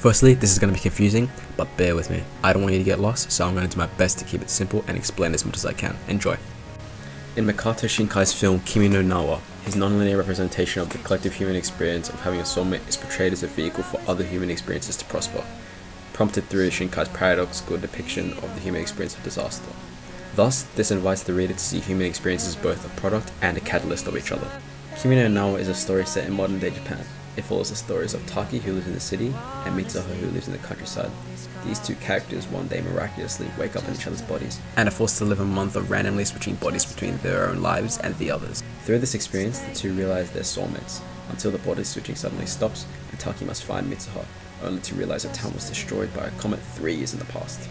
Firstly, this is going to be confusing, but bear with me. I don't want you to get lost, so I'm going to do my best to keep it simple and explain as much as I can. Enjoy. In Makoto Shinkai's film Kimi no Na wa, his non-linear representation of the collective human experience of having a soulmate is portrayed as a vehicle for other human experiences to prosper, prompted through Shinkai's paradoxical depiction of the human experience of disaster. Thus, this invites the reader to see human experiences as both a product and a catalyst of each other. Kimi no Na wa is a story set in modern-day Japan. It follows the stories of Taki, who lives in the city, and Mitsuha, who lives in the countryside. These two characters one day miraculously wake up in each other's bodies, and are forced to live a month of randomly switching bodies between their own lives and the others. Through this experience, the two realize they're soulmates, until the body switching suddenly stops, and Taki must find Mitsuha, only to realize her town was destroyed by a comet 3 years in the past.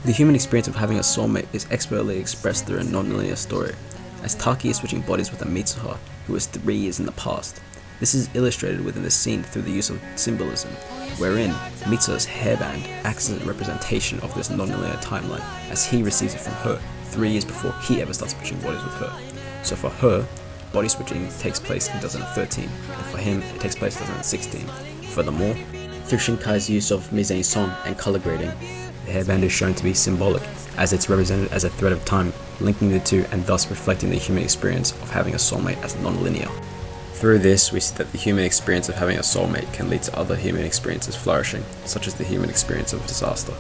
The human experience of having a soulmate is expertly expressed through a non-linear story, as Taki is switching bodies with a Mitsuha, who is 3 years in the past. This is illustrated within the scene through the use of symbolism, wherein Mitsuha's hairband acts as a representation of this non-linear timeline, as he receives it from her 3 years before he ever starts switching bodies with her. So for her, body switching takes place in 2013, and for him, it takes place in 2016. Furthermore, through Shinkai's use of mise-en-scène and color grading, the hairband is shown to be symbolic, as it's represented as a thread of time, linking the two and thus reflecting the human experience of having a soulmate as non-linear. Through this, we see that the human experience of having a soulmate can lead to other human experiences flourishing, such as the human experience of disaster.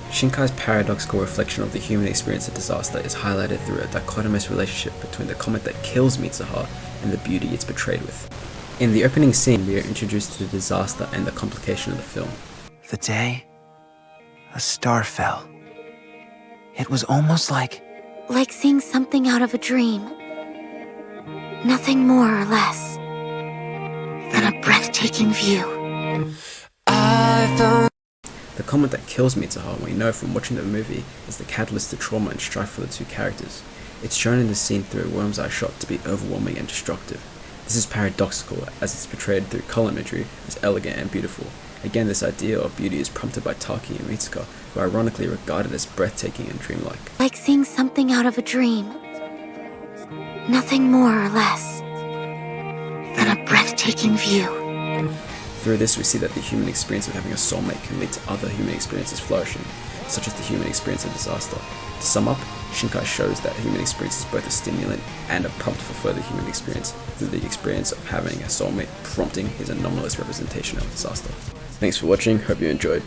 Shinkai's paradoxical reflection of the human experience of disaster is highlighted through a dichotomous relationship between the comet that kills Mitsuha and the beauty it's portrayed with. In the opening scene, we are introduced to the disaster and the complication of the film. The day a star fell. It was almost like seeing something out of a dream. Nothing more or less than a breathtaking view. The comet that kills Mitsuha, we know from watching the movie, is the catalyst to trauma and strife for the two characters. It's shown in the scene through a worm's eye shot to be overwhelming and destructive. This is paradoxical, as it's portrayed through color imagery as elegant and beautiful. Again, this idea of beauty is prompted by Taki and Mitsuka, who are ironically regarded as breathtaking and dreamlike. Like seeing something out of a dream. Nothing more or less than a breathtaking view. Through this, we see that the human experience of having a soulmate can lead to other human experiences flourishing, such as the human experience of disaster. To sum up, Shinkai shows that human experience is both a stimulant and a prompt for further human experience through the experience of having a soulmate, prompting his anomalous representation of disaster. Thanks for watching, hope you enjoyed.